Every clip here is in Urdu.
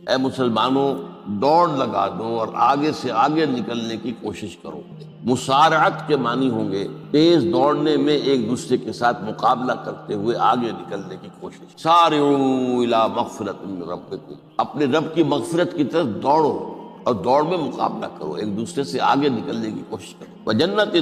اے مسلمانوں دوڑ لگا دو اور آگے سے آگے نکلنے کی کوشش کرو۔ مسارعت کے معنی ہوں گے تیز دوڑنے میں ایک دوسرے کے ساتھ مقابلہ کرتے ہوئے آگے نکلنے کی کوشش۔ سارعوا الی مغفرۃ من ربکم، اپنے رب کی مغفرت کی طرف دوڑو اور دوڑ میں مقابلہ کرو، ایک دوسرے سے آگے نکلنے کی کوشش کرو۔ وجنت،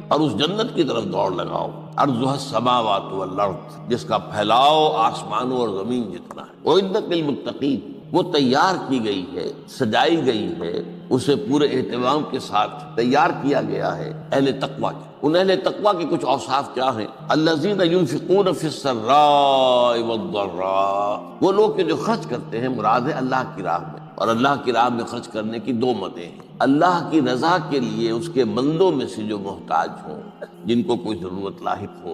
اور اس جنت کی طرف دوڑ لگاؤ، ارضها السماوات والارض، جس کا پھیلاؤ آسمانوں اور زمین جتنا ہے۔ اعدت للمتقین، وہ تیار کی گئی ہے، سجائی گئی ہے، اسے پورے اہتمام کے ساتھ تیار کیا گیا ہے اہل تقویٰ کے۔ ان اہل تقویٰ کے کچھ اوصاف کیا ہیں؟ الذین ینفقون فی السراء والضراء، وہ لوگ کہ جو خرچ کرتے ہیں، مراد ہے اللہ کی راہ میں، اور اللہ کی راہ میں خرچ کرنے کی دو مدیں ہیں۔ اللہ کی رضا کے لیے اس کے بندوں میں سے جو محتاج ہوں، جن کو کوئی ضرورت لاحق ہو،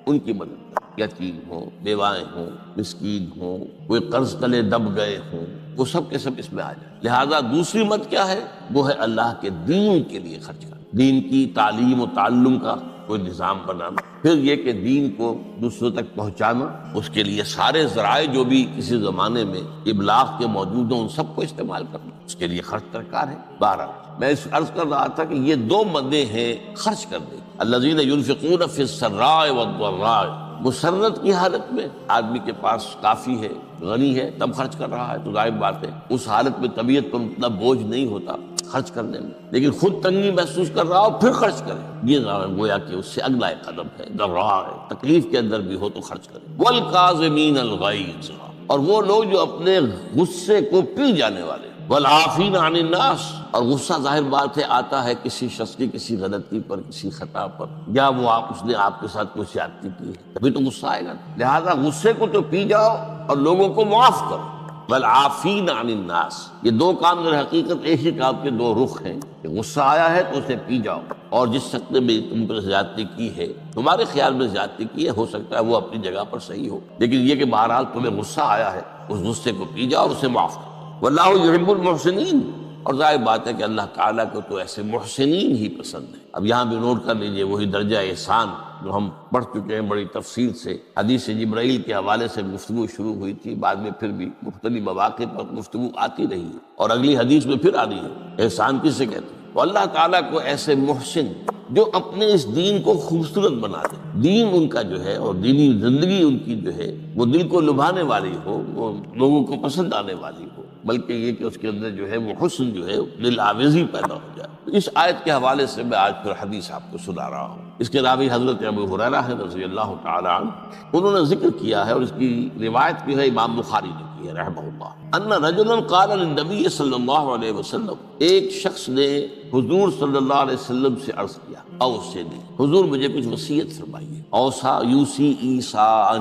ان کی مدد کریں، یتیم ہوں، بیوائیں ہوں، مسکین ہوں، کوئی قرض تلے دب گئے ہوں، وہ سب کے سب اس میں آ جائے۔ لہذا دوسری مد کیا ہے؟ وہ ہے اللہ کے دین کے لیے خرچ کرنا، دین کی تعلیم و تعلم کا کوئی نظام بنانا، پھر یہ کہ دین کو دوسروں تک پہنچانا، اس کے لیے سارے ذرائع جو بھی کسی زمانے میں ابلاغ کے موجود ہوں ان سب کو استعمال کرنا، اس کے لیے خرچ درکار ہے۔ بہرحال میں اس عرض کر رہا تھا کہ یہ دو مدیں ہیں خرچ کرنے، الذین ینفقون فی السراء والضراء، مسرت کی حالت میں آدمی کے پاس کافی ہے، غنی ہے، تب خرچ کر رہا ہے تو ظاہر بات ہے اس حالت میں طبیعت پر اتنا بوجھ نہیں ہوتا خرچ کرنے میں، لیکن خود تنگی محسوس کر رہا ہو پھر خرچ کرے، یہ گویا کہ اس سے اگلا ایک قدم ہے، ضراء ہے، تکلیف کے اندر بھی ہو تو خرچ کرے۔ والکاظمین الغیظ، اور وہ لوگ جو اپنے غصے کو پی جانے والے، والعافین عن الناس، اور غصہ ظاہر بات ہے آتا ہے کسی شخص کی کسی غلطی پر، کسی خطا پر، یا وہ اس نے آپ کے ساتھ کوئی زیادتی کی ہے، تبھی تو غصہ آئے گا۔ لہذا غصے کو تو پی جاؤ اور لوگوں کو معاف کرو۔ والعافین عن الناس، یہ دو کام در حقیقت ایک ہی کام کے دو رخ ہیں، کہ غصہ آیا ہے تو اسے پی جاؤ، اور جس شخص نے بھی تم پر زیادتی کی ہے، تمہارے خیال میں زیادتی کی ہے، ہو سکتا ہے وہ اپنی جگہ پر صحیح ہو، لیکن یہ کہ بہرحال تمہیں غصہ آیا ہے، اس غصے کو پی جاؤ اور اسے معاف کرو۔ واللہ یحب المحسنین، اور ظاہر بات ہے کہ اللہ تعالیٰ کو تو ایسے محسنین ہی پسند ہے۔ اب یہاں بھی نوٹ کر لیجئے وہی درجہ احسان جو ہم پڑھ چکے ہیں بڑی تفصیل سے، حدیث جبرائیل کے حوالے سے گفتگو شروع ہوئی تھی، بعد میں پھر بھی مختلف مواقع پر گفتگو آتی رہی ہے، اور اگلی حدیث میں پھر آ رہی ہے احسان کسے کہتے ہیں۔ تو اللہ تعالیٰ کو ایسے محسن جو اپنے اس دین کو خوبصورت بنا دے، دین ان کا جو ہے اور دینی زندگی ان کی جو ہے وہ دل کو لبھانے والی ہو، وہ لوگوں کو پسند آنے والی ہو، بلکہ یہ کہ اس کے اندر جو ہے وہ حسن جو ہے دل آویزی پیدا ہو جائے۔ اس آیت کے حوالے سے میں آج پھر حدیث آپ کو سنا رہا ہوں۔ اس کے راوی حضرت ابو ہریرہ ہے رضی اللہ تعالی عنہ، انہوں نے ذکر کیا ہے اور اس کی روایت بھی ہے امام بخاری نے کی ہے رحمہ اللہ، ان رجلا قال للنبی صلی اللہ علیہ وسلم، ایک شخص نے حضور صلی اللہ علیہ وسلم سے عرض کیا، اوصنی، حضور مجھے کچھ وصیت فرمائیے۔ اوصا یوصی ایصاء،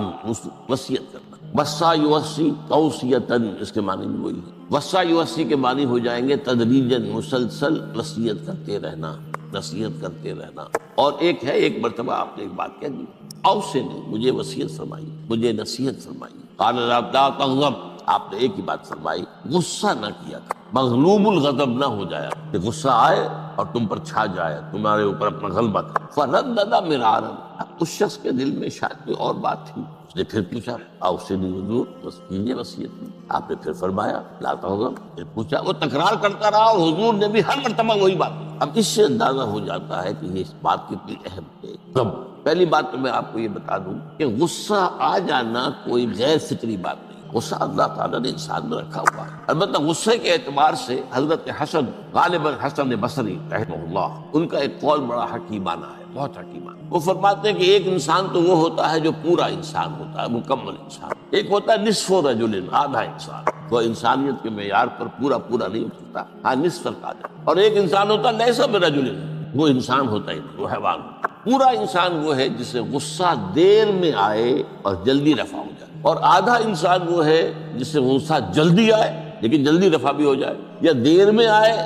وصیت کرنا، وصا یوصی توصیتاً، اس کے معنی بھی وہی ہے۔ وصا یوصی کے معنی ہو جائیں گے تدریجاً، مسلسل وصیت کرتے رہنا، نصیحت کرتے رہنا۔ اور ایک ہے ایک مرتبہ آپ نے ایک بات کہہ دی، اوصنی، مجھے وصیت فرمائی، مجھے نصیحت فرمائی۔ قال لا تغضب، آپ نے ایک ہی بات فرمائی، غصہ نہ کیا کر، مغلوب الغضب نہ ہو جایا کہ غصہ آئے اور تم پر چھا جائے، تمہارے اوپر اپنا غلبہ کر۔ فردد مرارا، اس شخص کے دل میں شاید کوئی اور بات تھی، اس نے پھر پوچھا، اوصنی حضور، بس کیجیے وصیت۔ آپ نے پھر فرمایا لا تغضب، پھر پوچھا، وہ تکرار کرتا رہا اور حضور نے بھی ہر مرتبہ وہی بات۔ اب اس سے اندازہ ہو جاتا ہے کہ یہ بات کتنی اہم ہے۔ اب پہلی بات تو میں آپ کو یہ بتا دوں کہ غصہ آ جانا کوئی غیر فطری بات نہیں، غصہ اللہ تعالیٰ نے انسان میں رکھا ہوا ہے۔ البتہ غصے کے اعتبار سے حضرت حسن، غالباً حسن بصری رحمہ اللہ، ان کا ایک قول بڑا حکیمانہ ہے، بہت حکیمانہ۔ وہ فرماتے ہیں کہ ایک انسان تو وہ ہوتا ہے جو پورا انسان ہوتا ہے، مکمل انسان، ایک ہوتا ہے نصف رجل، آدھا انسان، وہ انسانیت کے معیار پر پورا نہیں ہوتا، ہاں نصف تک آ جائے۔ اور ایک انسان ہوتا ہے لیس برجل، وہ انسان ہوتا ہی نہیں، وہ حیوان ہوتا ہے۔ پورا انسان وہ ہے جسے غصہ دیر میں آئے اور جلدی رفع ہو جائے، اور آدھا انسان وہ ہے جسے غصہ جلدی آئے لیکن جلدی رفع بھی ہو جائے، یا دیر میں آئے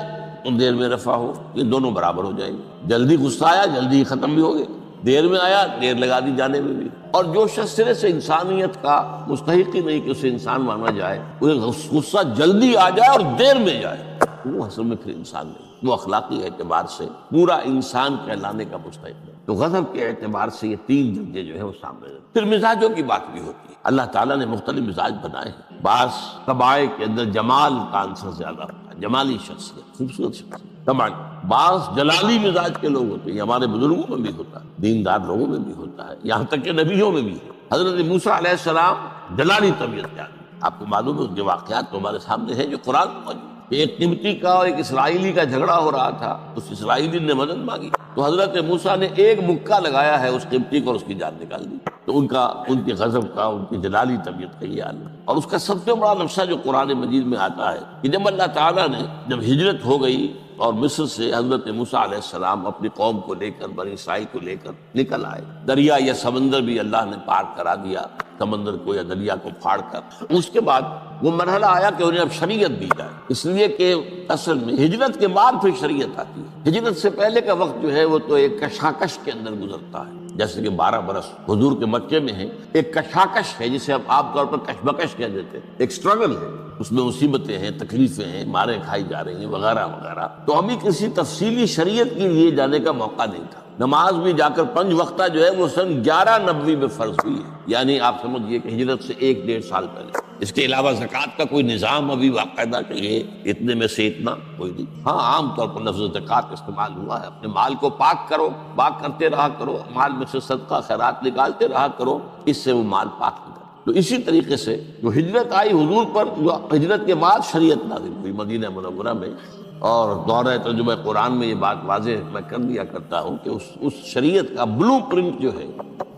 تو دیر میں رفع ہو، یہ دونوں برابر ہو جائیں گے۔ جلدی غصہ آیا جلدی ختم بھی ہو گئے، دیر میں آیا دیر لگا دی جانے میں بھی۔ اور جو شخص سرے سے انسانیت کا مستحق ہی نہیں کہ اسے انسان مانا جائے، اسے غصہ جلدی آ جائے اور دیر میں جائے، وہ اصل میں پھر انسان نہیں، وہ اخلاقی اعتبار سے پورا انسان کہلانے کا مستحق ہے۔ تو غضب کے اعتبار سے یہ تین درجے جو ہے وہ سامنے رہتے۔ پھر مزاجوں کی بات بھی ہوتی ہے، اللہ تعالیٰ نے مختلف مزاج بنائے ہیں. بعض طبائع کے اندر جمال کا عنصر زیادہ ہوتا ہے، جمالی شخصیت، خوبصورت شخصیت. طبعا بعض جلالی مزاج کے لوگ ہوتے ہیں، ہمارے بزرگوں میں بھی ہوتا ہے، دیندار لوگوں میں بھی ہوتا ہے، یہاں تک کہ نبیوں میں بھی ہے. حضرت موسیٰ علیہ السلام جلالی طبیعت کے آدمی. آپ کو معلوم ہے اس کے واقعات تو ہمارے سامنے ہیں جو قرآن میں موجود. ایک قبطی کا اور ایک اسرائیلی کا جھگڑا ہو رہا تھا، اس اسرائیلی نے مدد مانگی تو حضرت موسیٰ نے ایک مکہ لگایا ہے اس قبطی کو اور اس کی جان نکال دی. تو ان کے غضب کا، ان کی جلالی طبیعت کا یہ حال ہے. اور اس کا سب سے بڑا نقشہ جو قرآن مجید میں آتا ہے کہ جب اللہ تعالیٰ نے جب ہجرت ہو گئی اور مصر سے حضرت موسیٰ علیہ السلام اپنی قوم کو لے کر، بنی اسرائیل کو لے کر نکل آئے، دریا یا سمندر بھی اللہ نے پار کرا دیا، سمندر کو یا دریا کو پھاڑ کر. اس کے بعد وہ مرحلہ آیا کہ انہیں اب شریعت دی جائے، اس لیے کہ اصل میں ہجرت کے بعد پھر شریعت آتی ہے. ہجرت سے پہلے کا وقت جو ہے وہ تو ایک کشاکش کے اندر گزرتا ہے. جیسے کہ 12 برس حضور کے مکے میں ہیں، ایک کشاکش ہے جسے ہم عام طور پر کشمکش کہہ دیتے ہیں، ایک سٹرگل ہے، اس میں مصیبتیں ہیں، تکلیفیں ہیں، مارے کھائی جا رہی ہیں وغیرہ وغیرہ. تو ہمیں کسی تفصیلی شریعت کے لیے جانے کا موقع نہیں تھا. نماز بھی جا کر 5 وقتہ جو ہے وہ سن 1190 میں فرض ہوئی ہے، یعنی آپ سمجھئے کہ ہجرت سے 1-1.5 سال پہلے. اس کے علاوہ زکوٰۃ کا کوئی نظام ابھی باقاعدہ کہ یہ اتنے میں سے اتنا کوئی نہیں. ہاں عام طور پر لفظ زکوٰۃ استعمال ہوا ہے. اپنے مال کو پاک کرو، پاک کرتے رہا کرو، مال میں سے صدقہ خیرات نکالتے رہا کرو، اس سے وہ مال پاک نکالے. تو اسی طریقے سے جو ہجرت آئی حضور پر، جو ہجرت کے بعد شریعت نازل ہوئی مدینہ منورہ میں. اور دورہ ترجمہ قرآن میں یہ بات واضح میں کر دیا کرتا ہوں کہ اس شریعت کا بلو پرنٹ جو ہے،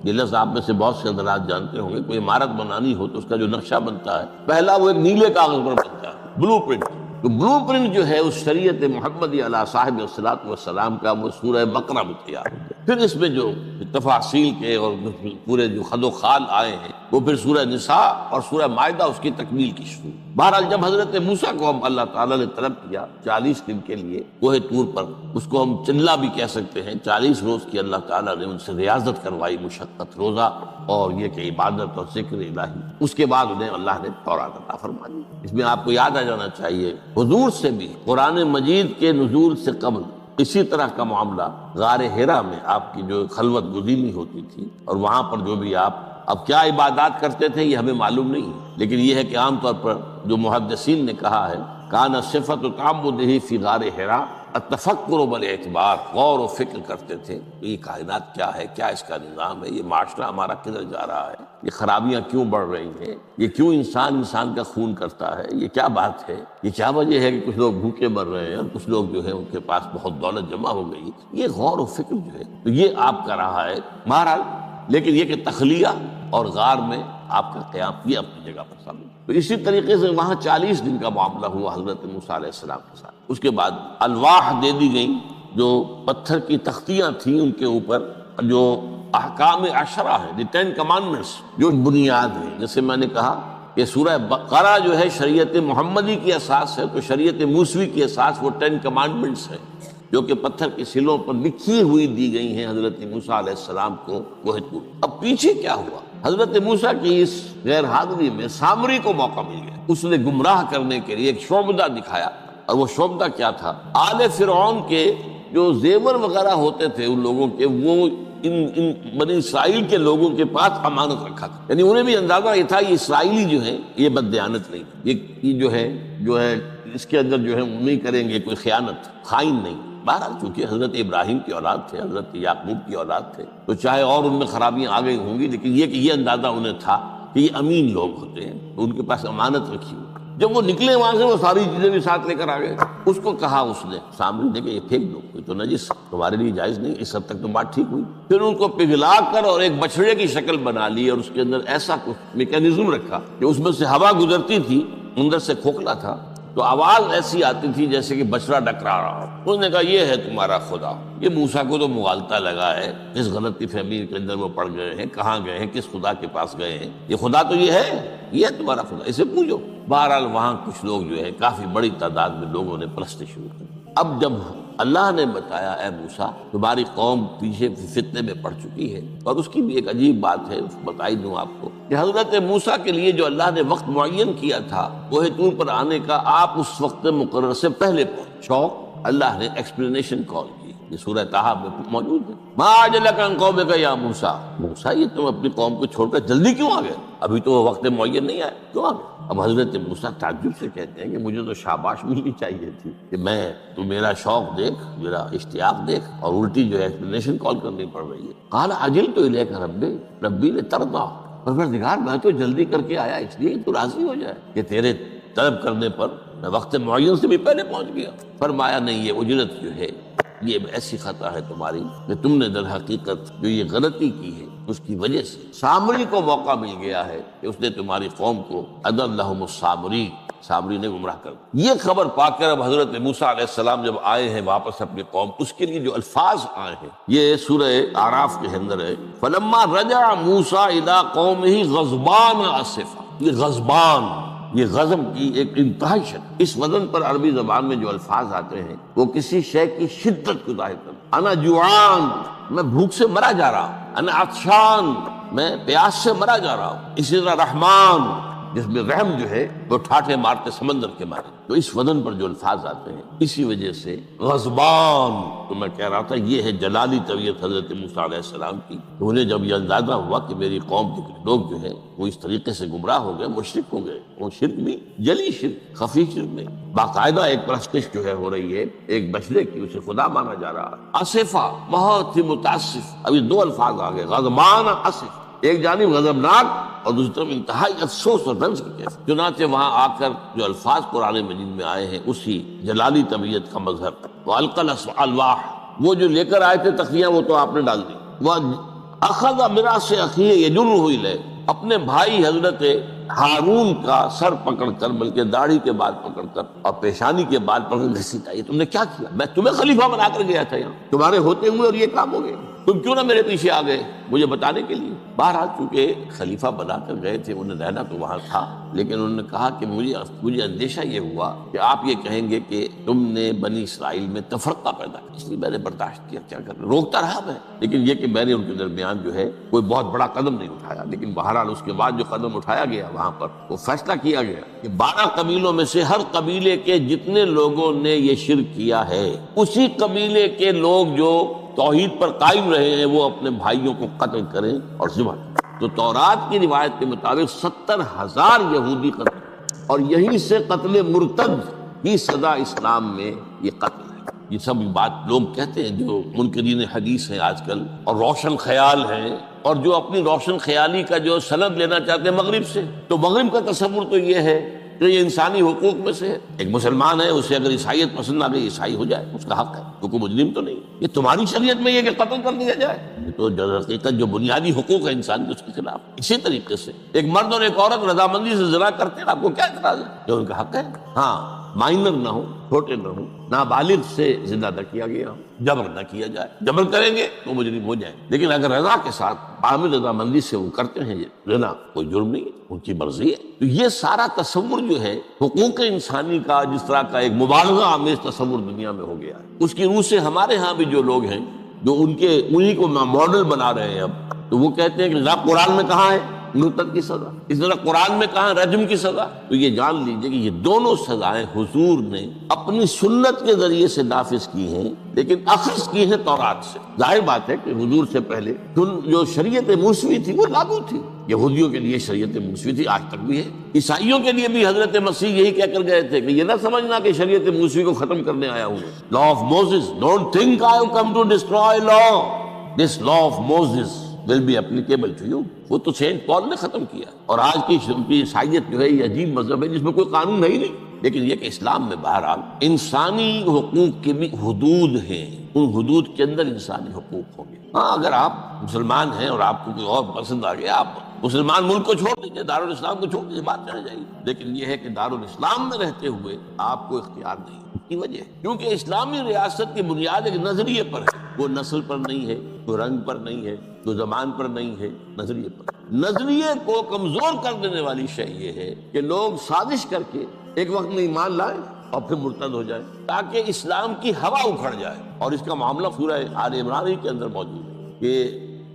یہ لفظ آپ میں سے بہت سے حضرات جانتے ہوں گے، کوئی عمارت بنانی ہو تو اس کا جو نقشہ بنتا ہے پہلا وہ ایک نیلے کاغذ پر بنتا ہے، بلو پرنٹ. تو بلو پرنٹ جو ہے اس شریعت محمدی علیہ صاحب الصلاۃ والسلام کا، وہ سورہ بقرہ میں تیار ہو گیا. پھر اس میں جو تفاصیل کے اور پورے جو خد و خال آئے ہیں وہ پھر سورہ نساء اور سورہ مائدہ اس کی تکمیل کی شروع. بہرحال جب حضرت موسیٰ کو ہم اللہ تعالیٰ نے طلب کیا 40 دن کے لیے کوہ طور پر، اس کو ہم چلہ بھی کہہ سکتے ہیں، 40 روز کی اللہ تعالیٰ نے ان سے ریاضت کروائی، مشقت، روزہ اور یہ کہ عبادت اور ذکر الہی. اس کے بعد انہیں اللہ نے تورات عطا فرما دی. اس میں آپ کو یاد آ جانا چاہیے حضور سے بھی قرآن مجید کے نزول سے قبل اسی طرح کا معاملہ غار حرا میں آپ کی جو خلوت گزینی ہوتی تھی، اور وہاں پر جو بھی آپ اب کیا عبادات کرتے تھے یہ ہمیں معلوم نہیں ہے، لیکن یہ ہے کہ عام طور پر جو محدثین نے کہا ہے کان صفت تعبدہ فی غار حرا التفکر بالاعتبار، غور و فکر کرتے تھے یہ کائنات کیا ہے، کیا اس کا نظام ہے، یہ معاشرہ ہمارا کدھر جا رہا ہے، یہ خرابیاں کیوں بڑھ رہی ہیں، یہ کیوں انسان کا خون کرتا ہے، یہ کیا بات ہے، یہ کیا وجہ ہے کہ کچھ لوگ بھوکے مر رہے ہیں اور کچھ لوگ جو ہے ان کے پاس بہت دولت جمع ہو گئی. یہ غور و فکر جو ہے تو یہ آپ کا رہا ہے بہرحال. لیکن یہ کہ تخلیہ اور غار میں آپ کا قیام یہ اپنی جگہ پر سامنے. تو اسی طریقے سے وہاں 40 دن کا معاملہ ہوا حضرت موسیٰ علیہ السلام کے ساتھ. اس کے بعد الواح دے دی گئیں، جو پتھر کی تختیاں تھیں ان کے اوپر جو احکام 10 ہیں، دی 10 کمانڈمنٹس جو بنیاد ہے. جیسے میں نے کہا کہ سورہ بقرہ جو ہے شریعت محمدی کی اساس ہے، تو شریعت موسوی کی اساس وہ 10 کمانڈمنٹس ہیں جو کہ پتھر کی سلوں پر لکھی ہوئی دی گئی ہیں حضرت موسیٰ علیہ السلام کو کوہ طور. اب پیچھے کیا ہوا؟ حضرت موسیٰ کی اس غیر حاضری میں سامری کو موقع مل گیا. اس نے گمراہ کرنے کے لیے ایک شعبدہ دکھایا، اور وہ شعبدہ کیا تھا؟ آل فرعون کے جو زیور وغیرہ ہوتے تھے ان لوگوں کے، وہ ان بنی اسرائیل کے لوگوں کے پاس امانت رکھا تھا. یعنی انہیں بھی اندازہ یہ تھا یہ اسرائیلی جو ہیں یہ بددیانت نہیں، یہ جو ہے اس کے اندر جو ہے وہ نہیں کریں گے کوئی خیانت، خائن نہیں. بہرحال چونکہ حضرت ابراہیم کی اولاد تھے، حضرت یعقوب کی اولاد تھے، تو چاہے اور ان میں خرابیاں آ گئی ہوں گی، لیکن یہ کہ یہ اندازہ انہیں تھا کہ یہ امین لوگ ہوتے ہیں، تو ان کے پاس امانت رکھی ہوئی. جب وہ نکلے وہاں سے وہ ساری چیزیں بھی ساتھ لے کر آ گئے. اس کو کہا اس نے سامنے نے کہ یہ پھینک دو، کوئی تو نجس تمہارے لیے جائز نہیں. اس حد تک تو بات ٹھیک ہوئی. پھر ان کو پگھلا کر اور ایک بچڑے کی شکل بنا لی اور اس کے اندر ایسا کچھ میکینزم رکھا کہ اس میں سے ہوا گزرتی تھی، اندر سے کھوکھلا تھا، تو آواز ایسی آتی تھی جیسے کہ بچڑا ڈکرا رہا ہو. اس نے کہا یہ ہے تمہارا خدا. یہ موسیٰ کو تو مغالطہ لگا ہے، اس غلطی فہمی کے اندر وہ پڑ گئے ہیں، کہاں گئے ہیں، کس خدا کے پاس گئے ہیں، یہ خدا تو یہ ہے تمہارا خدا، اسے پوجو. بہرحال وہاں کچھ لوگ جو ہے کافی بڑی تعداد میں لوگوں نے پرستی شروع کی. اب جب اللہ نے بتایا اے موسیٰ تمہاری قوم پیچھے فتنے میں پڑ چکی ہے، اور اس کی بھی ایک عجیب بات ہے بتائی دوں آپ کو کہ حضرت موسیٰ کے لیے جو اللہ نے وقت معین کیا تھا کوہ طور پر آنے کا، آپ اس وقت مقرر سے پہلے پہنچ. شوق اللہ نے ایکسپلینیشن کال کی. یہ سورہ طٰہٰ میں موجود ہے۔ ما اعجلک عن قومک یا موسیٰ، موسیٰ یہ تم اپنی قوم کو چھوڑ کر جلدی کیوں آ گئے؟ ابھی تو وہ وقت معین نہیں آیا، کیوں آ گئے؟ اب حضرت موسیٰ تعجب سے کہتے ہیں کہ مجھے تو شاباش ملنی چاہیے تھی کہ میں تو میرا شوق دیکھ، میرا اشتیاق دیکھ، اور الٹی جو ہے ایکسپلینیشن کال کرنی پڑ رہی ہے۔ قال عجلت الیک ربی لترضیٰ، پروردگار میں تو جلدی کر کے آیا اس لیے تو راضی ہو جائے کہ تیرے طلب کرنے پر میں وقت معین سے بھی پہلے پہنچ گیا۔ فرمایا نہیں، یہ اجرت جو ہے یہ ایسی خطا ہے تمہاری کہ تم نے در حقیقت جو یہ غلطی کی ہے اس کی وجہ سے سامری کو موقع مل گیا ہے کہ اس نے تمہاری قوم کو اضلهم السامری، سامری نے گمراہ کر دیا۔ یہ خبر پا کر اب حضرت موسیٰ علیہ السلام جب آئے ہیں واپس اپنی قوم، اس کے لیے جو الفاظ آئے ہیں یہ سورہ اعراف کے اندر ہے۔ فلما رجع موسیٰ الی قومہ غضبان اسفا، یہ غضبان، یہ غضب کی ایک انتہائی شدت، اس وزن پر عربی زبان میں جو الفاظ آتے ہیں وہ کسی شے کی شدت کو ظاہر کرتے۔ انا جوعان، میں بھوک سے مرا جا رہا ہوں۔ انا عطشان، میں پیاس سے مرا جا رہا ہوں۔ اسی طرح رحمان، جس میں رحم جو ہے وہ ٹھاٹھے مارتے سمندر کے مارے، تو اس وزن پر جو الفاظ آتے ہیں اسی وجہ سے غضبان۔ تو میں کہہ رہا تھا یہ ہے جلالی طبیعت حضرت موسیٰ علیہ السلام کی۔ تو انہیں جب یہ اندازہ ہوا کہ میری قوم کے لوگ جو ہے وہ اس طریقے سے گمراہ ہو گئے، مشرک ہو گئے، وہ شرک بھی جلی شرک، خفی شرک میں باقاعدہ ایک پرستش جو ہے ہو رہی ہے ایک بچڑے کی، اسے خدا مانا جا رہا ہے۔ اسفا، بہت ہی متاسف۔ اب یہ دو الفاظ آ گئے، غضبان، اسف، ایک جانب غضبناک اور دوسری طرف انتہائی افسوس اور رنج کی کیفیت۔ چنانچہ وہاں آ کر جو الفاظ قرآن مجید میں آئے ہیں اسی جلالی طبیعت کا مظہر، وَأَلْقَى الْأَلْوَاحَ، وہ جو لے کر آئے تھے تختیاں وہ تو آپ نے ڈال دی، وَأَخَذَ مِرَاثَ أَخِيهِ يَجُرُّهُ إِلَيْهِ، اپنے بھائی حضرت ہارون کا سر پکڑ کر، بلکہ داڑھی کے بال پکڑ کر اور پیشانی کے بال پکڑ کر گھسیٹا، یہ تم نے کیا کیا؟ میں تمہیں خلیفہ بنا کر گیا تھا یہاں، تمہارے ہوتے ہوئے اور یہ کام ہو گئے، تم کیوں نہ میرے پیچھے آ گئے مجھے بتانے کے لیے؟ بہرحال چونکہ خلیفہ بنا کر گئے تھے، انہیں رہنا تو وہاں تھا، لیکن انہوں نے کہا کہ مجھے اندیشہ یہ ہوا کہ آپ یہ کہیں گے کہ تم نے بنی اسرائیل میں تفرقہ پیدا کیا، اس لیے میں نے برداشت کیا، کیا کر روکتا رہا میں، لیکن یہ کہ میں نے ان کے درمیان جو ہے کوئی بہت بڑا قدم نہیں اٹھایا۔ لیکن بہرحال اس کے بعد جو قدم اٹھایا گیا وہاں پر وہ فیصلہ کیا گیا کہ 12 قبیلوں میں سے ہر قبیلے کے جتنے لوگوں نے یہ شرک کیا ہے اسی قبیلے کے لوگ جو توحید پر قائم رہے ہیں وہ اپنے بھائیوں کو قتل کریں اور ذبح کریں۔ تو تورات کی روایت کے مطابق 70,000 یہودی قتل، اور یہیں سے قتل مرتد کی سزا اسلام میں یہ قتل ہے۔ یہ سب بات لوگ کہتے ہیں جو منکرین حدیث ہیں آج کل اور روشن خیال ہیں، اور جو اپنی روشن خیالی کا جو سند لینا چاہتے ہیں مغرب سے، تو مغرب کا تصور تو یہ ہے کہ یہ انسانی حقوق میں سے ہے، ایک مسلمان ہے اسے اگر عیسائیت پسند آ گئی عیسائی ہو جائے، اس کا حق ہے، تو کوئی مجرم تو نہیں۔ یہ تمہاری شریعت میں یہ کہ قتل کر دیا جائے، یہ تو حقیقت جو بنیادی حقوق ہے انسان کے اس کے خلاف۔ اسی طریقے سے ایک مرد اور ایک عورت رضامندی سے زنا کرتے ہیں، آپ کو کیا اعتراض ہے؟ جو ان کا حق ہے، ہاں مائنر نہ ہو، چھوٹے نہ ہو، نابالغ سے زنا نہ کیا گیا، جبر نہ کیا جائے، جبر کریں گے تو مجرم ہو جائیں، لیکن اگر رضا کے ساتھ باہمی رضامندی سے وہ کرتے ہیں یہ زنا، کوئی جرم نہیں ہے، ان کی مرضی ہے۔ تو یہ سارا تصور جو ہے حقوق انسانی کا جس طرح کا ایک مبالغہ آمیز تصور دنیا میں ہو گیا ہے، اس کی روح سے ہمارے ہاں بھی جو لوگ ہیں جو انہیں کو ماڈل بنا رہے ہیں اب، تو وہ کہتے ہیں کہ جناب قرآن میں کہاں ہے مرتد کی سزا، اس طرح قرآن میں کہاں رجم کی سزا؟ تو یہ جان لیجئے کہ یہ دونوں سزائیں حضور نے اپنی سنت کے ذریعے سے نافذ کی ہیں، لیکن اخذ کی ہیں تورات سے۔ ظاہر بات ہے کہ حضور سے پہلے جو شریعت موسوی تھی وہ لاگو تھی، یہودیوں کے لیے شریعت موسوی تھی، آج تک بھی ہے، عیسائیوں کے لیے بھی حضرت مسیح یہی کہہ کر گئے تھے کہ یہ نہ سمجھنا کہ شریعت موسوی کو ختم کرنے آیا ہوں، law of Moses, don't think I have come to destroy law, this law of Moses will be applicable to you۔ وہ تو سینٹ پال نے ختم کیا، اور آج کی عیسائیت جو ہے یہ عجیب مذہب ہے جس میں کوئی قانون ہے ہی نہیں، لیکن یہ کہ اسلام میں بہرحال انسانی حقوق کے بھی حدود ہیں، ان حدود کے اندر انسانی حقوق ہوں گے۔ ہاں اگر آپ مسلمان ہیں اور آپ کو کوئی اور پسند آ گیا، آپ مسلمان ملک کو چھوڑ دیجیے، دارالاسلام کو چھوڑ دیجیے، بات چل جائے گی، لیکن یہ ہے کہ دارالاسلام میں رہتے ہوئے آپ کو اختیار نہیں کی وجہ، کیونکہ اسلامی ریاست کی بنیاد ایک نظریے پر ہے، وہ نسل پر نہیں ہے، تو رنگ پر نہیں ہے، تو زبان پر نہیں ہے، نظریے پر۔ نظریے کو کمزور کر دینے والی شے یہ ہے کہ لوگ سازش کر کے ایک وقت میں ایمان لائیں اور پھر مرتد ہو جائیں تاکہ اسلام کی ہوا اکھڑ جائے، اور اس کا معاملہ سورہ آل عمران کے اندر موجود ہے کہ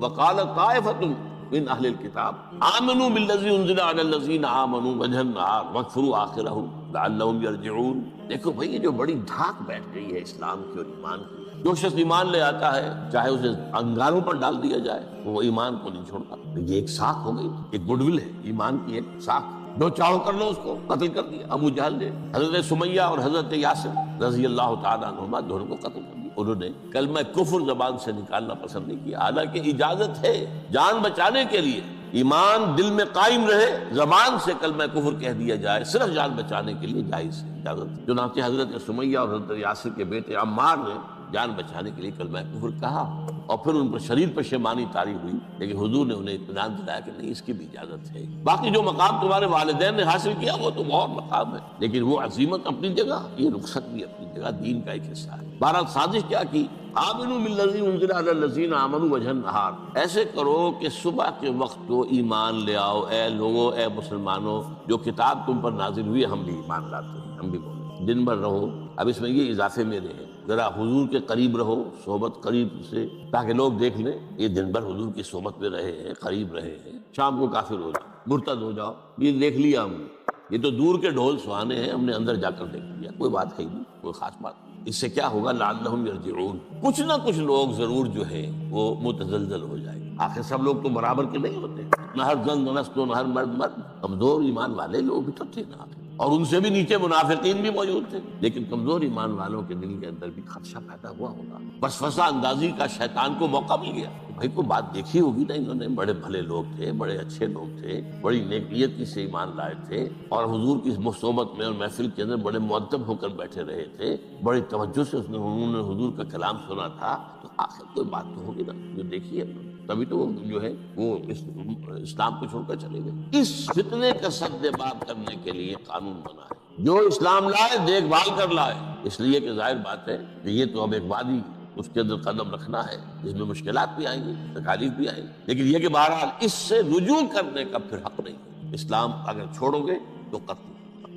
وقالت طائفۃ من اہل الکتاب آمنوا بالذی انزل علی الذین آمنوا وجہ النہار واکفروا آخرہ لعلہم یرجعون۔ دیکھو بھائی یہ جو بڑی دھاک بیٹھ گئی ہے اسلام کی اور ایمان کی، جو شخص ایمان لے آتا ہے چاہے اسے انگاروں پر ڈال دیا جائے وہ ایمان کو نہیں چھوڑتا۔ یہ ایک ساکھ ہو گئی، ایک گڈ ول ہے ایمان کی، ایک ساکھ، جو چاہو کر لو اس کو قتل کر دیا۔ ابو جہل نے حضرت سمیہ اور حضرت یاسر رضی اللہ تعالیٰ عنہما دونوں کو قتل کر دیا۔ انہوں نے کلمہ کفر زبان سے نکالنا پسند نہیں کیا، حالانکہ اجازت ہے جان بچانے کے لیے، ایمان دل میں قائم رہے، زبان سے کلمہ کفر کہہ دیا جائے صرف جان بچانے کے لیے جائز ہے، اجازت ہے۔ چنانچہ حضرت سمیہ اور حضرت یاسر کے بیٹے عمار نے جان بچانے کے لیے کلمہ کفر کہا، اور پھر ان پر شدید پشیمانی طاری ہوئی، لیکن حضور نے انہیں اطمینان دلایا کہ نہیں، اس کی بھی اجازت ہے۔ باقی جو مقام تمہارے والدین نے حاصل کیا وہ تو بہت مقام ہے، لیکن وہ عظیمت اپنی جگہ، یہ رخصت بھی اپنی جگہ، دین کا ایک حصہ ہے۔ بہرحال سازش کیا کی؟ آمنوا بالذی انزل علی الذین آمنوا وجہ النہار، ایسے کرو کہ صبح کے وقت تو ایمان لے آؤ، اے لوگوں، اے مسلمانوں، جو کتاب تم پر نازل ہوئی ہم بھی ایمان لاتے ہیں، ہم بھی بولیں، دن بھر رہو۔ اب اس میں یہ اضافے میرے ہیں، ذرا حضور کے قریب رہو، صحبت قریب سے، تاکہ لوگ دیکھ لیں یہ دن بھر حضور کی صحبت میں رہے ہیں، قریب رہے ہیں، شام کو کافر ہو جاؤ، مرتد ہو جاؤ، یہ دیکھ لیا ہم نے، یہ تو دور کے ڈھول سہانے ہیں، ہم نے اندر جا کر دیکھ لیا، کوئی بات ہے نہیں، کوئی خاص بات نہیں۔ اس سے کیا ہوگا؟ لعلہم یرجعون، کچھ نہ کچھ لوگ ضرور جو ہے وہ متزلزل ہو جائے گے، آخر سب لوگ تو برابر کے نہیں ہوتے، نہ ہر زن نست و نہ ہر مرد مرد، کمزور ایمان والے لوگ بھی تو تھے نا، اور ان سے بھی نیچے منافقین بھی موجود تھے، لیکن کمزور ایمان والوں کے دل کے اندر بھی خدشہ پیدا ہوا ہوگا، وسوسہ اندازی کا شیطان کو موقع مل گیا۔ بھائی کو بات دیکھی ہوگی نا، انہوں نے بڑے بھلے لوگ تھے، بڑے اچھے لوگ تھے، بڑی نیک نیتی سے ایمان لائے تھے، اور حضور کی صحبت میں اور محفل کے اندر بڑے مؤدب ہو کر بیٹھے رہے تھے، بڑی توجہ سے انہوں نے حضور کا کلام سنا تھا، تو آخر کوئی بات تو ہوگی نا جو دیکھی ہے، تبھی تو وہ جو ہے وہ اسلام کو چھوڑ کر چلے گئے۔ اس فتنے کا سد باب کرنے کے لیے قانون بنا ہے، جو اسلام لائے دیکھ بھال کر لائے، اس لیے کہ ظاہر بات ہے کہ یہ تو اب ایک وادی، اس کے اندر قدم رکھنا ہے، جس میں مشکلات بھی آئیں گی، تکالیف بھی آئیں گی، لیکن یہ کہ بہرحال اس سے رجوع کرنے کا پھر حق نہیں ہے۔ اسلام اگر چھوڑو گے تو قتل،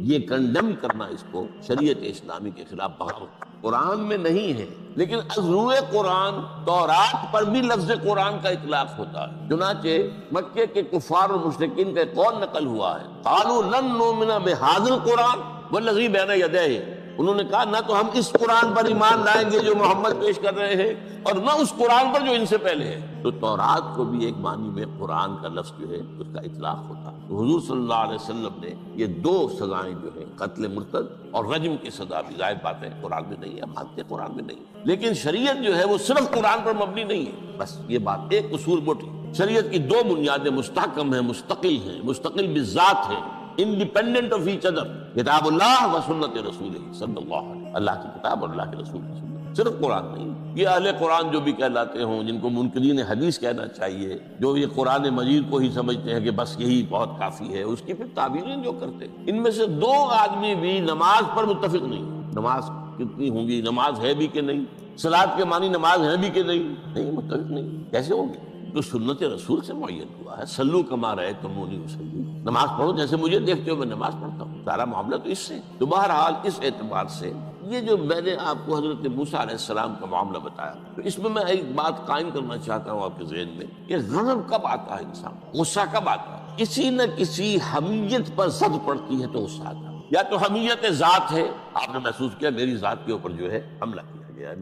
یہ کنڈم کرنا اس کو شریعت اسلامی کے خلاف بغاوت قرآن میں نہیں ہے، لیکن از روئے قرآن تورات پر بھی لفظ قرآن کا اطلاق ہوتا ہے۔ چنانچہ مکے کے کفار اور مشرکین کا ایک قول نقل ہوا ہے، قالوا لن نؤمن بهذا القرآن والذی بین یدیہ، انہوں نے کہا نہ تو ہم اس قرآن پر ایمان لائیں گے جو محمد پیش کر رہے ہیں، اور نہ اس قرآن پر جو ان سے پہلے ہے۔ تو تورات کو بھی ایک معنی میں قرآن کا لفظ جو ہے اس کا اطلاق ہوتا ہے۔ تو حضور صلی اللہ علیہ وسلم نے یہ دو سزائیں جو ہیں، قتل مرتد اور رجم کی سزا بھی ظاہر بات ہے قرآن میں نہیں ہے، مانتے قرآن میں نہیں ہے، لیکن شریعت جو ہے وہ صرف قرآن پر مبنی نہیں ہے، بس یہ بات ایک اصول موٹی، شریعت کی دو بنیادیں مستحکم ہیں، مستقل بالذات ہیں، انڈیپینڈنٹ آف ایچ ادر، کتاب اللہ و سنت رسول صلی اللہ علیہ وسلم، اللہ کی کتاب اور اللہ کے رسول کی سنت، صرف قرآن نہیں۔ یہ اہل قرآن جو بھی کہلاتے ہوں، جن کو منکرین حدیث کہنا چاہیے، جو یہ قرآن مجید کو ہی سمجھتے ہیں کہ بس یہی بہت کافی ہے، اس کی پھر تعبیریں جو کرتے ہیں، ان میں سے دو آدمی بھی نماز پر متفق نہیں، نماز کتنی ہوں گی، نماز ہے بھی کہ نہیں، صلاۃ کے معنی نماز ہے بھی کہ نہیں متفق نہیں، کیسے ہوں گے؟ تو سنت رسول سے معین ہوا ہے، صلو کما رأیتمونی اصلی، نماز پڑھو جیسے مجھے دیکھتے ہو میں نماز پڑھتا ہوں، سارا معاملہ تو اس سے۔ تو بہرحال اس اعتبار سے یہ جو میں نے آپ کو حضرت موسیٰ علیہ السلام کا معاملہ بتایا، تو اس میں ایک بات قائم کرنا چاہتا ہوں آپ کے ذہن میں، کہ غضب کب آتا ہے انسان، غصہ کب آتا ہے؟ کسی نہ کسی حمیت پر زد پڑتی ہے تو غصہ آتا ہے، یا تو حمیت ذات ہے، آپ نے محسوس کیا میری ذات کے اوپر جو ہے حملہ کیا گیا ہے،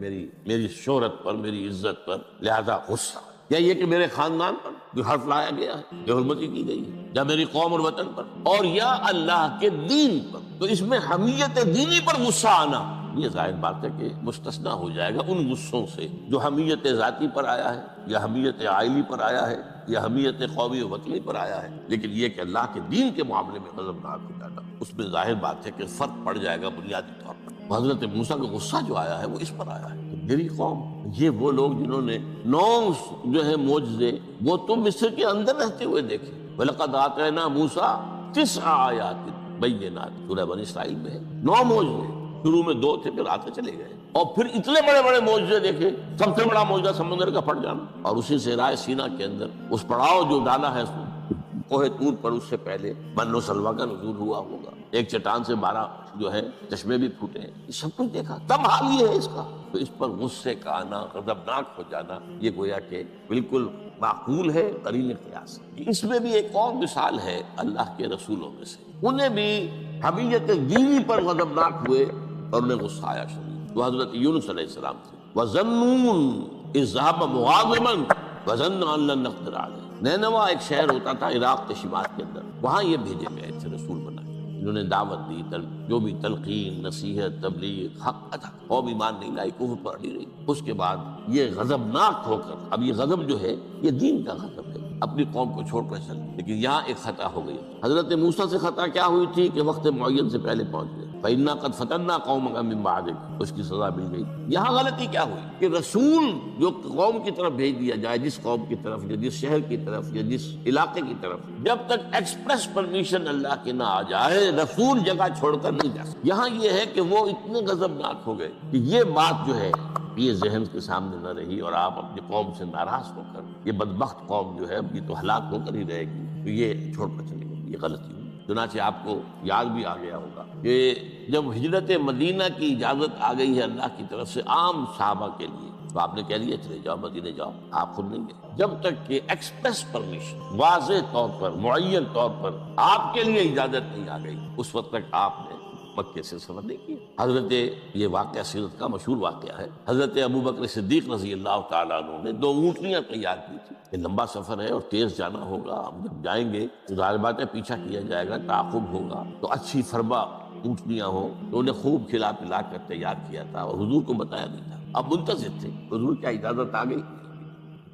میری شہرت پر، میری عزت پر، لہذا غصہ، یا یہ کہ میرے خاندان پر جو حرف لایا گیا ہے، جو حرمتی کی گئی ہے، یا میری قوم اور وطن پر، اور یا اللہ کے دین پر، تو اس میں حمیت دینی پر غصہ آنا یہ ظاہر بات ہے کہ مستثنیٰ ہو جائے گا ان غصوں سے جو حمیت ذاتی پر آیا ہے، یا حمیت عائلی پر آیا ہے، یا حمیت قومی و وطنی پر آیا ہے، لیکن یہ کہ اللہ کے دین کے معاملے میں غضبناک ہو جانا، اس میں ظاہر بات ہے کہ فرق پڑ جائے گا بنیادی طور پر۔ حضرت موسیٰ کا غصہ جو آیا ہے وہ اس پر آیا ہے کہ میری قوم، یہ وہ لوگ جنہوں نے 9 جو ہے معجزے وہ تو مصر کے اندر رہتے ہوئے دیکھے، وَلَقَدْ آتَيْنَا مُوسَىٰ 9 آیات بینات، سورہ بنی اسرائیل میں ہے، 9 معجزے، شروع میں 2 تھے پھر آتے چلے گئے، اور پھر اتنے بڑے بڑے معجزے دیکھے، سب سے بڑا معجزہ سمندر کا پھٹ جانا، اور اسی صحرائے سینا کے اندر اس پڑاؤ جو ڈالا ہے کوہ طور پر، اس سے پہلے من و سلویٰ کا نزول ہوا ہوگا، ایک چٹان سے 12 جو ہے چشمے بھی پھوٹے ہیں، یہ سب کچھ دیکھا، تب حال یہ ہے اس کا، تو اس پر غصے کا آنا، غضبناک ہو جانا، یہ گویا کہ بالکل معقول ہے، قرین قیاس ہے۔ اس میں بھی ایک اور مثال ہے اللہ کے رسولوں میں سے، انہیں بھی حمیت دینی پر غضبناک ہوئے اور انہیں غصہ آیا شدید. وہ حضرت یونس علیہ السلام تھے. وَظَنُّونَ إِذْ ذَهَبَ مُغَاضِبًا وَظَنَّ أَن لَّن نَّقْدِرَ عَلَيْهِ. نینوا ایک شہر ہوتا تھا عراق کے شمال کے اندر، وہاں یہ بھیجے گئے تھے رسول بنا کے. انہوں نے دعوت دی، جو بھی تلقین، نصیحت، تبلیغ، حق ادا. قوم ایمان نہیں لائی، کفر پر اڑی رہی. اس کے بعد یہ غضبناک ہو کر، اب یہ غضب جو ہے یہ دین کا غضب ہے، اپنی قوم کو چھوڑ کر چل. لیکن یہاں ایک خطا ہو گئی. حضرت موسیٰ سے خطا کیا ہوئی تھی کہ وقت معین سے پہلے پہنچ گئے. فَإِنَّا قَدْ فَتَنَّا قَوْمَكَ مِن بَعْدِكَ، اس کی سزا مل گئی. یہاں غلطی کیا ہوئی کہ رسول جو قوم کی طرف بھیج دیا جائے، جس قوم کی طرف یا جس شہر کی طرف یا جس علاقے کی طرف، جب تک ایکسپریس پرمیشن اللہ کی نہ آ جائے رسول جگہ چھوڑ کر نہیں جا سکتا. یہاں یہ ہے کہ وہ اتنے غضبناک ہو گئے کہ یہ بات جو ہے یہ ذہن کے سامنے نہ رہی، اور آپ اپنی قوم سے ناراض ہو کر، یہ بدبخت قوم جو ہے یہ تو ہلاک ہو کر ہی رہے گی، تو یہ چھوڑ کر چلے گئے. یہ غلطی ہوئی. چنانچہ آپ کو یاد بھی آ گیا ہوگا کہ جب ہجرت مدینہ کی اجازت آ گئی ہے اللہ کی طرف سے عام صحابہ کے لیے، تو آپ نے کہہ دیا چلے جاؤ مدینے جاؤ، آپ خود نہیں گئے. جب تک کہ ایکسپریس پرمیشن واضح طور پر، معین طور پر آپ کے لیے اجازت نہیں آ گئی، اس وقت تک آپ نے مکے سے سفر نہیں کیا. حضرت، یہ واقعہ سیرت کا مشہور واقعہ ہے، حضرت ابوبکر صدیق رضی اللہ تعالیٰ عنہ نے 2 اونٹنیاں تیار کی تھی. یہ لمبا سفر ہے اور تیز جانا ہوگا، ہم جب جائیں گے تو ظاہر بات ہے پیچھا کیا جائے گا، تعاقب ہوگا، تو اچھی فربا اونٹنیاں ہو تو انہیں خوب کھلا پلا کر تیار کیا تھا، اور حضور کو بتایا نہیں تھا. اب منتظر تھے حضور کیا اجازت آ گئی،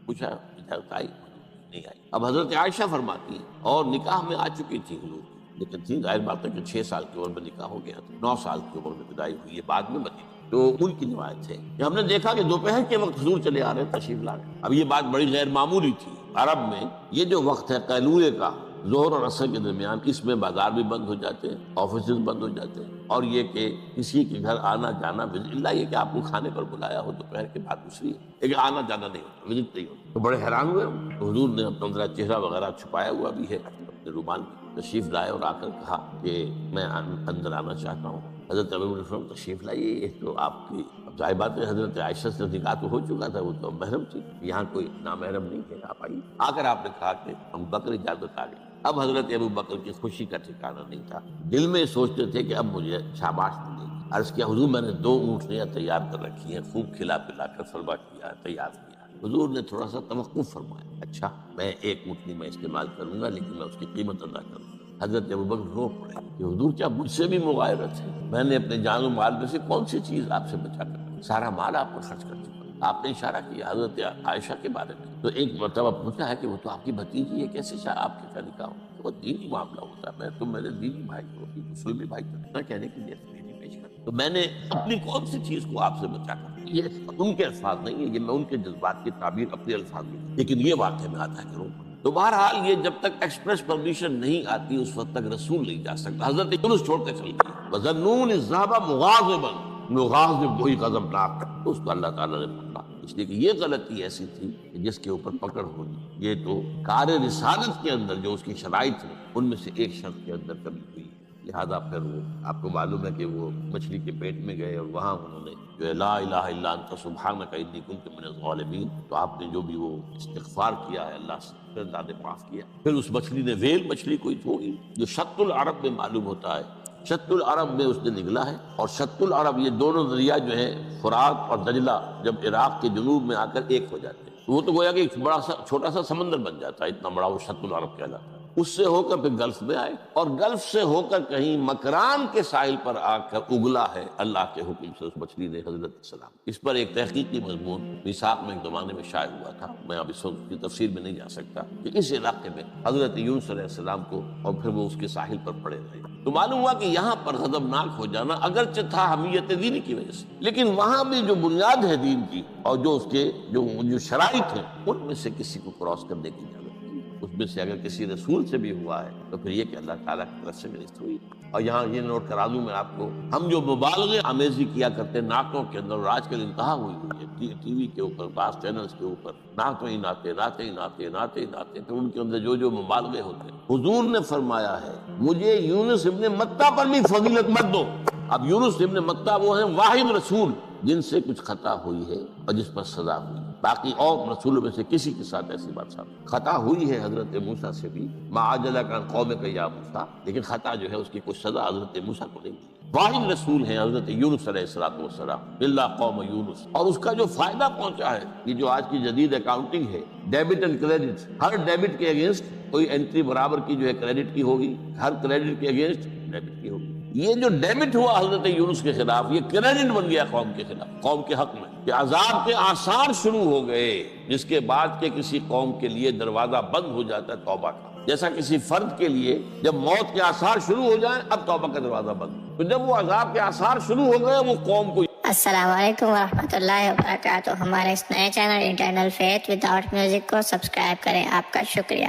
پوچھا اجازت آئی نہیں آئی. اب حضرت عائشہ فرماتی ہیں اور نکاح میں آ چکی تھی حضور، لیکن تھی ظاہر بات ہے کہ 6 سال کی عمر میں نکاح ہو گیا تھا، 9 سال کی عمر میں بدائی ہوئی ہے بعد میں مدینہ. تو ان کی روایت ہے کہ ہم نے دیکھا کہ دوپہر کے وقت حضور چلے آ رہے ہیں، تشریف لا رہے. اب یہ بات بڑی غیر معمولی تھی. عرب میں یہ جو وقت ہے قیلولے کا، ظہر اور عصر کے درمیان، اس میں بازار بھی بند ہو جاتے ہیں، آفیسز بند ہو جاتے ہیں، اور یہ کہ کسی کے گھر آنا جانا، اللہ یہ کہ آپ کو کھانے پر بلایا ہو دوپہر کے بعد، دوسری ہے کہ آنا جانا نہیں ہوتا، وزٹ نہیں ہوتا. تو بڑے حیران ہوئے. تو حضور نے اپنا ذرا چہرہ وغیرہ چھپایا ہوا بھی ہے اپنے رومال میں، تشریف لائے اور آ کر کہا کہ میں اندر آنا چاہتا ہوں. حضرت ابوبکر تشریف لائیے. ایک تو آپ کی ظاہر بات ہے حضرت عائشہ سے نکاح تو ہو چکا تھا، وہ تو محرم تھی، یہاں کوئی نامحرم نہیں ہے. آپ آئیے. آ کر آپ نے کہا کہ ہم بکر اجازت آ گئی. اب حضرت ابوبکر کی خوشی کا ٹھکانہ نہیں تھا، دل میں سوچتے تھے کہ اب مجھے شاباش ملے گی. عرض کیا حضور میں نے 2 اونٹنیاں تیار کر رکھی ہیں، خوب کھلا پلا کر فرما کیا، تیار کیا. حضور نے تھوڑا سا توقف فرمایا. اچھا میں 1 اونٹنی میں استعمال کروں گا، لیکن میں اس کی قیمت ادا کروں گا. حضرت ابوبکر رو پڑے کہ حضور کیا مجھ سے بھی مغایرت ہے؟ میں نے اپنے جان و مال میں سے کون سی چیز آپ سے بچا کر، سارا مال آپ پر خرچ کر چکا. آپ نے اشارہ کیا حضرت عائشہ کے بارے میں. تو ایک مرتبہ پوچھا ہے کہ وہ تو آپ کی بھتیجی ہے، کیسے آپ کے ساتھ نکاح ہو؟ وہ دینی معاملہ ہوتا ہے، میں تم میرے دینی بھائی ہو، مسلم بھائی نہ کہنے کے لیے پیش کر. تو میں نے اپنی کون سی چیز کو آپ سے بچا کر، یہ ان کے الفاظ نہیں ہے، یہ میں ان کے جذبات کی تعبیر اپنے الفاظ میں، لیکن یہ واقعہ میں آتا ہے کہ تو بہرحال یہ جب تک ایکسپریس پرمیشن نہیں آتی اس وقت تک رسول نہیں جا سکتا. حضرت یونس چھوڑ کے چل گئی. وَظَنُّونِ إِذْ ذَهَبَ مُغَاضِبًا، مغاضب وہی غضبناک، تو اس کو اللہ تعالیٰ نے پکڑا. اس لیے کہ یہ غلطی ایسی تھی کہ جس کے اوپر پکڑ ہونی. یہ تو کار رسالت کے اندر جو اس کی شرائط ہیں ان میں سے ایک شرط کے اندر کمی ہوئی. لہذا پھر وہ آپ کو معلوم ہے کہ وہ مچھلی کے پیٹ میں گئے اور وہاں انہوں نے جو ہے لا الہ الا انت سبحانک انی کنت من الظالمین، تو آپ نے جو بھی وہ استغفار کیا ہے اللہ سے، پھر اللہ نے معاف کیا. پھر اس مچھلی نے، ویل مچھلی کوئی تھوڑی جو شط العرب میں معلوم ہوتا ہے، شط العرب میں اس نے نگلا ہے. اور شط العرب یہ دونوں دریا جو ہیں فرات اور دجلہ جب عراق کے جنوب میں آ کر ایک ہو جاتے ہیں، وہ تو گویا کہ ایک بڑا سا چھوٹا سا سمندر بن جاتا ہے، اتنا بڑا وہ شط العرب کہلاتا ہے. اس سے ہو کر پھر گلف میں آئے، اور گلف سے ہو کر کہیں مکران کے ساحل پر آ کر اگلا ہے اللہ کے حکم سے اس مچھلی نے حضرت السلام. اس پر ایک تحقیقی مضمون میثاق میں ایک زمانے میں شائع ہوا تھا، میں اب اس وقت کی تفصیل میں نہیں جا سکتا، کہ اس علاقے میں حضرت یونس علیہ السلام کو اور پھر وہ اس کے ساحل پر پڑے رہے. تو معلوم ہوا کہ یہاں پر غضبناک ہو جانا اگرچہ تھا حمیت دینی کی وجہ سے، لیکن وہاں بھی جو بنیاد ہے دین کی اور جو اس کے جو شرائط ہیں ان میں سے کسی کو کراس کرنے کی اجازت نہیں. اس میں سے اگر کسی رسول سے بھی ہوا ہے تو پھر یہ کہ اللہ تعالیٰ کی طرف سے گرفت ہوئی. اور یہاں یہ نوٹ کرا دوں میں آپ کو، ہم جو مبالغے آمیزی کیا کرتے نعتوں کے اندر، اور آج کل انتہا ہوئی ہے ٹی وی کے اوپر، بعض چینلز کے اوپر نعتوں ہی نعتیں، نعتیں ہی نعتیں، نعتیں ہی نعتیں، پھر ان کے اندر جو مبالغے ہوتے ہیں. حضور نے فرمایا ہے مجھے یونس ابن متیٰ پر بھی فضیلت مت دو. اب یونس ابن متیٰ وہ ہیں واحد رسول جن سے کچھ خطا ہوئی ہے اور جس پر سزا ہوئی. باقی اور رسولوں میں سے کسی کے ساتھ ایسی بات صاحب خطا ہوئی ہے حضرت موسیٰ سے بھی، ما عجلک عن قومک یا موسیٰ، لیکن خطا جو ہے اس کی کوئی سزا حضرت موسیٰ کو نہیں ملی۔ واحد رسول ہیں حضرت یونس علیہ السلام، الا قوم یونس، اور اس کا جو فائدہ پہنچا ہے، یہ جو آج کی جدید اکاؤنٹنگ ہے، debit and credit, Hare debit کے اگینسٹ کوئی انٹری برابر کی جو ہے کریڈٹ کی ہوگی، ہر کریڈٹ کے اگینسٹ ڈیبٹ کی ہوگی۔ یہ جو ڈیبٹ ہوا حضرت یونس کے خلاف، یہ کریڈٹ بن گیا قوم کے خلاف، قوم کے حق میں، کہ عذاب کے آثار شروع ہو گئے، جس کے بعد کہ کسی قوم کے لیے دروازہ بند ہو جاتا ہے توبہ کا، جیسا کسی فرد کے لیے جب موت کے آثار شروع ہو جائیں اب توبہ کا دروازہ بند، تو جب وہ عذاب کے آثار شروع ہو گئے وہ قوم کو۔ السلام علیکم ورحمۃ اللہ وبرکاتہ۔ ہمارے اس نئے channel internal faith without music کو سبسکرائب کریں۔ آپ کا شکریہ۔